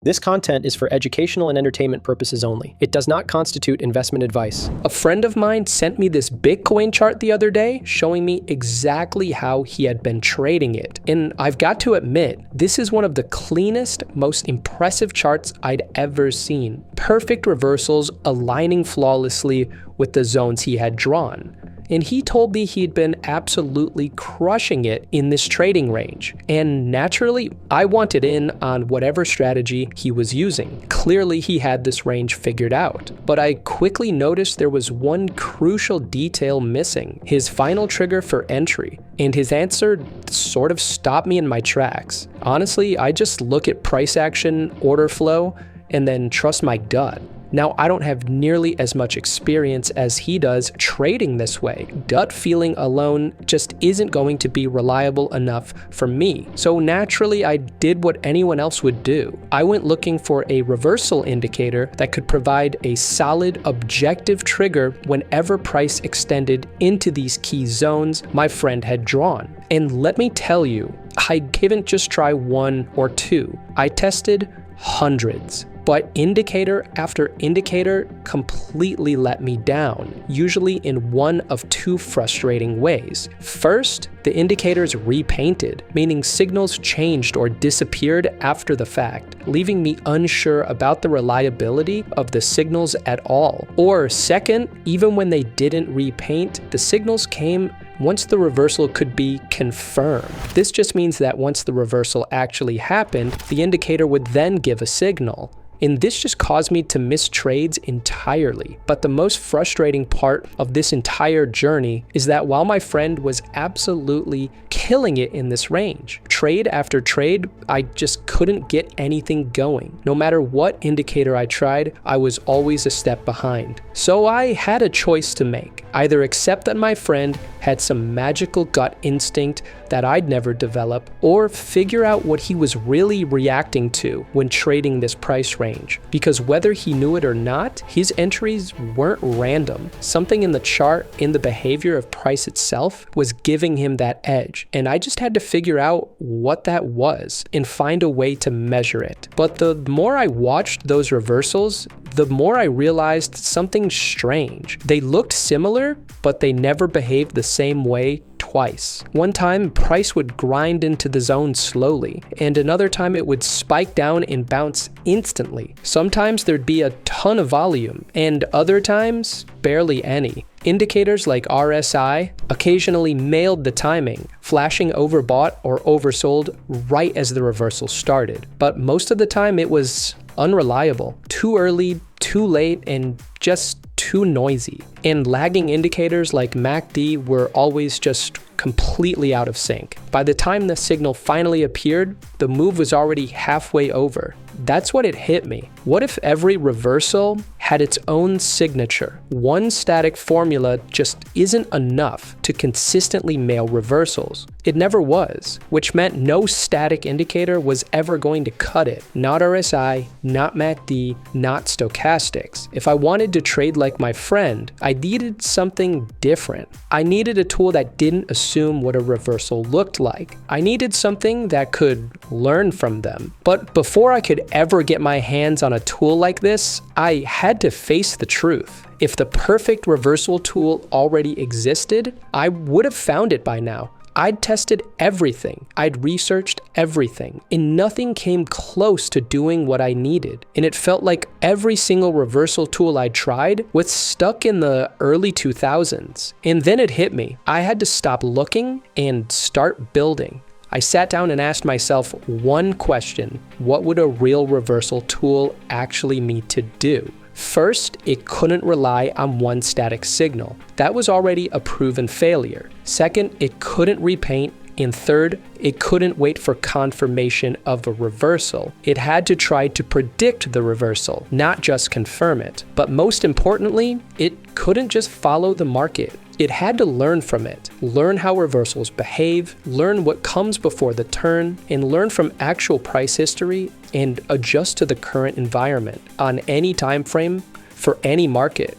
This content is for educational and entertainment purposes only. It does not constitute investment advice. A friend of mine sent me this Bitcoin chart the other day, showing me exactly how he had been trading it. And I've got to admit, this is one of the cleanest, most impressive charts I'd ever seen. Perfect reversals aligning flawlessly with the zones he had drawn. And he told me he'd been absolutely crushing it in this trading range. And naturally, I wanted in on whatever strategy he was using. Clearly, he had this range figured out. But I quickly noticed there was one crucial detail missing: his final trigger for entry. And his answer sort of stopped me in my tracks. Honestly, I just look at price action, order flow, and then trust my gut. Now, I don't have nearly as much experience as he does trading this way. Gut feeling alone just isn't going to be reliable enough for me. So naturally, I did what anyone else would do. I went looking for a reversal indicator that could provide a solid, objective trigger whenever price extended into these key zones my friend had drawn. And let me tell you, I didn't just try one or two. I tested hundreds. But indicator after indicator completely let me down, usually in one of two frustrating ways. First, the indicators repainted, meaning signals changed or disappeared after the fact, leaving me unsure about the reliability of the signals at all. Or second, even when they didn't repaint, the signals came once the reversal could be confirmed. This just means that once the reversal actually happened, the indicator would then give a signal. And this just caused me to miss trades entirely. But the most frustrating part of this entire journey is that while my friend was absolutely killing it in this range, trade after trade, I just couldn't get anything going. No matter what indicator I tried, I was always a step behind. So I had a choice to make. Either accept that my friend had some magical gut instinct that I'd never develop, or figure out what he was really reacting to when trading this price range. Because whether he knew it or not, his entries weren't random. Something in the chart, in the behavior of price itself, was giving him that edge. And I just had to figure out what that was and find a way to measure it. But the more I watched those reversals, the more I realized something strange. They looked similar, but they never behaved the same way twice. One time, price would grind into the zone slowly, and another time it would spike down and bounce instantly. Sometimes there'd be a ton of volume, and other times, barely any. Indicators like RSI occasionally nailed the timing, flashing overbought or oversold right as the reversal started. But most of the time it was unreliable, too early, too late, and just too noisy. And lagging indicators like MACD were always just completely out of sync. By the time the signal finally appeared, the move was already halfway over. That's what it hit me. What if every reversal had its own signature? One static formula just isn't enough to consistently mail reversals. It never was, which meant no static indicator was ever going to cut it. Not RSI, not MACD, not stochastics. If I wanted to trade like my friend, I needed something different. I needed a tool that didn't assume what a reversal looked like. I needed something that could learn from them. But before I could ever get my hands on a tool like this, I had to face the truth. If the perfect reversal tool already existed, I would have found it by now. I'd tested everything, I'd researched everything, and nothing came close to doing what I needed. And it felt like every single reversal tool I tried was stuck in the early 2000s. And then it hit me. I had to stop looking and start building. I sat down and asked myself one question: what would a real reversal tool actually need to do? First, it couldn't rely on one static signal. That was already a proven failure. Second, it couldn't repaint. And third, it couldn't wait for confirmation of a reversal. It had to try to predict the reversal, not just confirm it. But most importantly, it couldn't just follow the market. It had to learn from it, learn how reversals behave, learn what comes before the turn, and learn from actual price history and adjust to the current environment on any time frame for any market.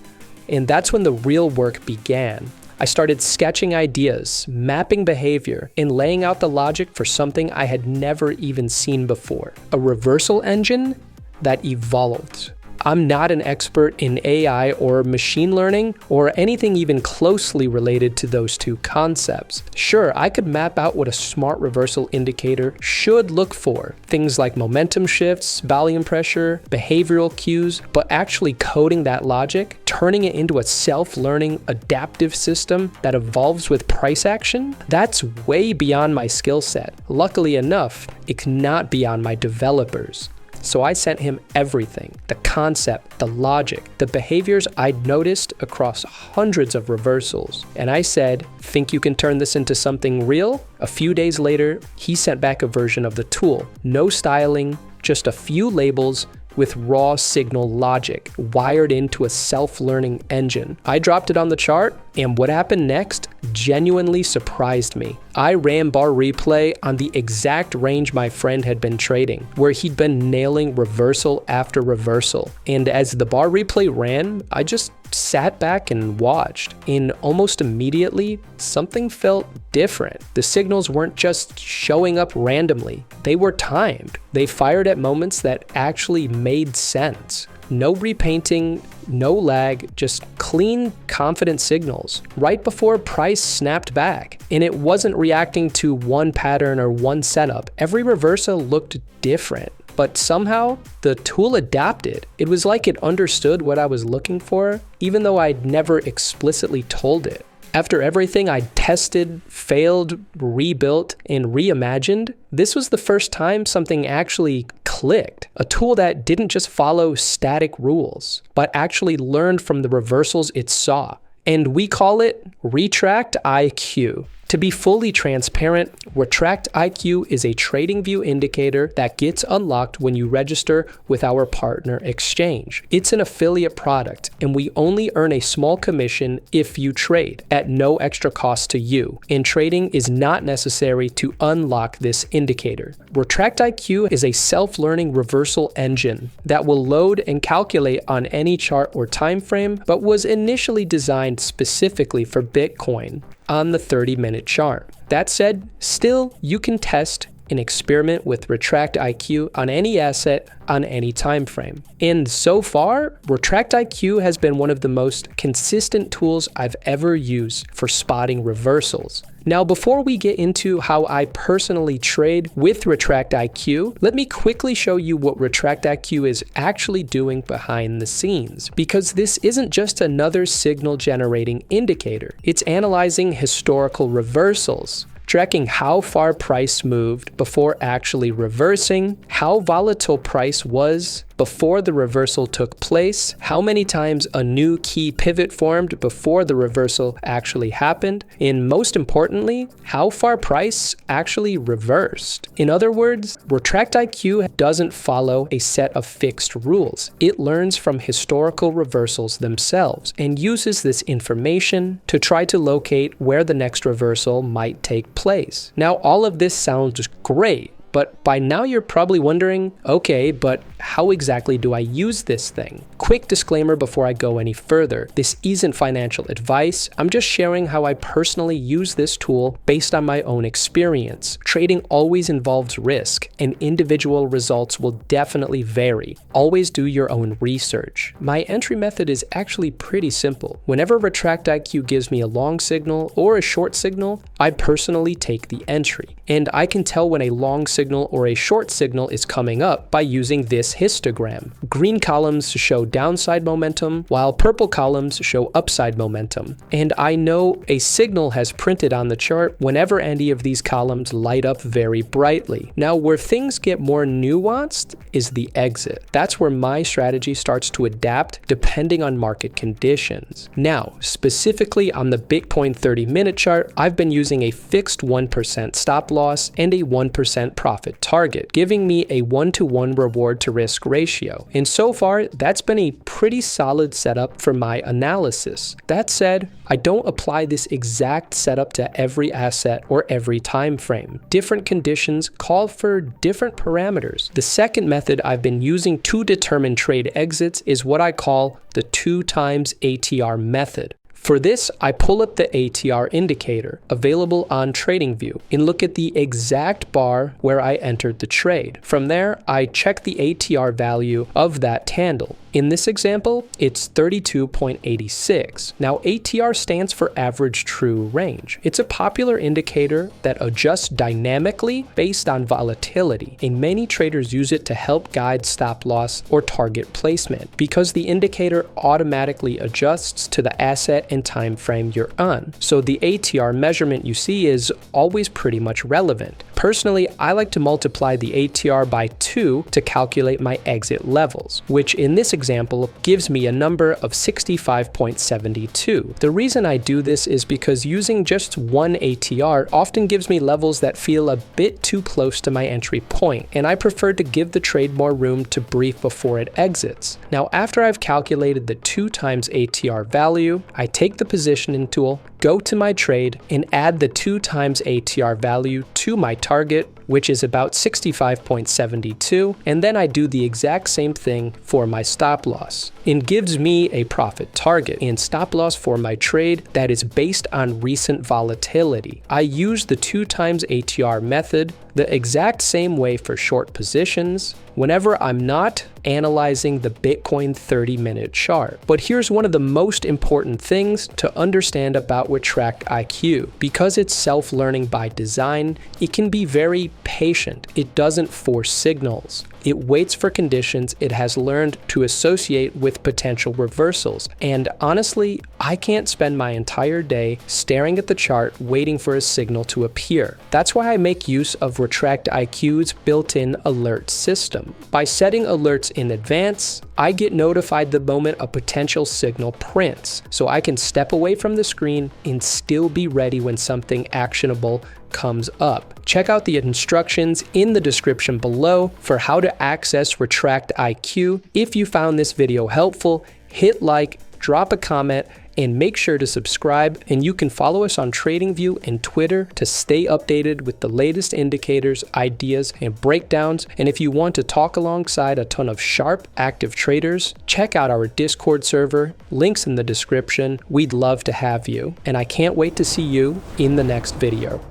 And that's when the real work began. I started sketching ideas, mapping behavior, and laying out the logic for something I had never even seen before. A reversal engine that evolved. I'm not an expert in AI or machine learning or anything even closely related to those two concepts. Sure, I could map out what a smart reversal indicator should look for, things like momentum shifts, volume pressure, behavioral cues, but actually coding that logic, turning it into a self-learning adaptive system that evolves with price action, that's way beyond my skill set. Luckily enough, it cannot be on my developers. So I sent him everything, the concept, the logic, the behaviors I'd noticed across hundreds of reversals. And I said, think you can turn this into something real? A few days later, he sent back a version of the tool. No styling, just a few labels with raw signal logic wired into a self-learning engine. I dropped it on the chart, and what happened next genuinely surprised me. I ran bar replay on the exact range my friend had been trading, where he'd been nailing reversal after reversal. And as the bar replay ran, I just sat back and watched. And almost immediately, something felt different. The signals weren't just showing up randomly. They were timed. They fired at moments that actually made sense. No repainting, no lag, just clean, confident signals right before price snapped back. And it wasn't reacting to one pattern or one setup. Every reversal looked different, but somehow the tool adapted. It was like it understood what I was looking for, even though I'd never explicitly told it. After everything I'd tested, failed, rebuilt, and reimagined, this was the first time something actually clicked. A tool that didn't just follow static rules, but actually learned from the reversals it saw. And we call it Retract IQ. To be fully transparent, Retract IQ is a TradingView indicator that gets unlocked when you register with our partner exchange. It's an affiliate product, and we only earn a small commission if you trade at no extra cost to you. And trading is not necessary to unlock this indicator. Retract IQ is a self-learning reversal engine that will load and calculate on any chart or time frame, but was initially designed specifically for Bitcoin on the 30-minute chart. That said, still, you can test and experiment with Retract IQ on any asset on any time frame. And so far, Retract IQ has been one of the most consistent tools I've ever used for spotting reversals. Now, before we get into how I personally trade with Retract IQ, let me quickly show you what Retract IQ is actually doing behind the scenes, because this isn't just another signal generating indicator. It's analyzing historical reversals, tracking how far price moved before actually reversing, how volatile price was before the reversal took place, how many times a new key pivot formed before the reversal actually happened, and most importantly, how far price actually reversed. In other words, Retract IQ doesn't follow a set of fixed rules. It learns from historical reversals themselves and uses this information to try to locate where the next reversal might take place. Now, all of this sounds great, but by now you're probably wondering, okay, but how exactly do I use this thing? Quick disclaimer before I go any further. This isn't financial advice. I'm just sharing how I personally use this tool based on my own experience. Trading always involves risk, and individual results will definitely vary. Always do your own research. My entry method is actually pretty simple. Whenever Retract IQ gives me a long signal or a short signal, I personally take the entry. And I can tell when a long signal or a short signal is coming up by using this histogram. Green columns show downside momentum, while purple columns show upside momentum. And I know a signal has printed on the chart whenever any of these columns light up very brightly. Now, where things get more nuanced is the exit. That's where my strategy starts to adapt depending on market conditions. Now, specifically on the Bitcoin 30-minute chart, I've been using a fixed 1% stop loss and a 1% profit target, giving me a 1-to-1 reward to risk ratio. And so far, that's been a pretty solid setup for my analysis. That said, I don't apply this exact setup to every asset or every time frame. Different conditions call for different parameters. The second method I've been using to determine trade exits is what I call the 2 times ATR method. For this, I pull up the ATR indicator available on TradingView and look at the exact bar where I entered the trade. From there, I check the ATR value of that candle. In this example, it's 32.86. Now, ATR stands for average true range. It's a popular indicator that adjusts dynamically based on volatility, and many traders use it to help guide stop loss or target placement because the indicator automatically adjusts to the asset and time frame you're on. So the ATR measurement you see is always pretty much relevant. Personally, I like to multiply the ATR by 2 to calculate my exit levels, which in this example gives me a number of 65.72. The reason I do this is because using just one ATR often gives me levels that feel a bit too close to my entry point, and I prefer to give the trade more room to brief before it exits. Now, after I've calculated the 2 times ATR value, I take the positioning tool, go to my trade, and add the 2 times ATR value to my target, which is about 65.72, and then I do the exact same thing for my stop loss. It gives me a profit target and stop loss for my trade that is based on recent volatility. I use the 2 times ATR method the exact same way for short positions whenever I'm not analyzing the Bitcoin 30-minute chart. But here's one of the most important things to understand about Retract IQ. Because it's self-learning by design, it can be very patient. It doesn't force signals. It waits for conditions it has learned to associate with potential reversals. And honestly, I can't spend my entire day staring at the chart waiting for a signal to appear. That's why I make use of Retract IQ's built-in alert system. By setting alerts in advance, I get notified the moment a potential signal prints, so I can step away from the screen and still be ready when something actionable comes up. Check out the instructions in the description below for how to access Retract IQ. If you found this video helpful, hit like, drop a comment, and make sure to subscribe. And you can follow us on TradingView and Twitter to stay updated with the latest indicators, ideas, and breakdowns. And if you want to talk alongside a ton of sharp, active traders, check out our Discord server, links in the description. We'd love to have you. And I can't wait to see you in the next video.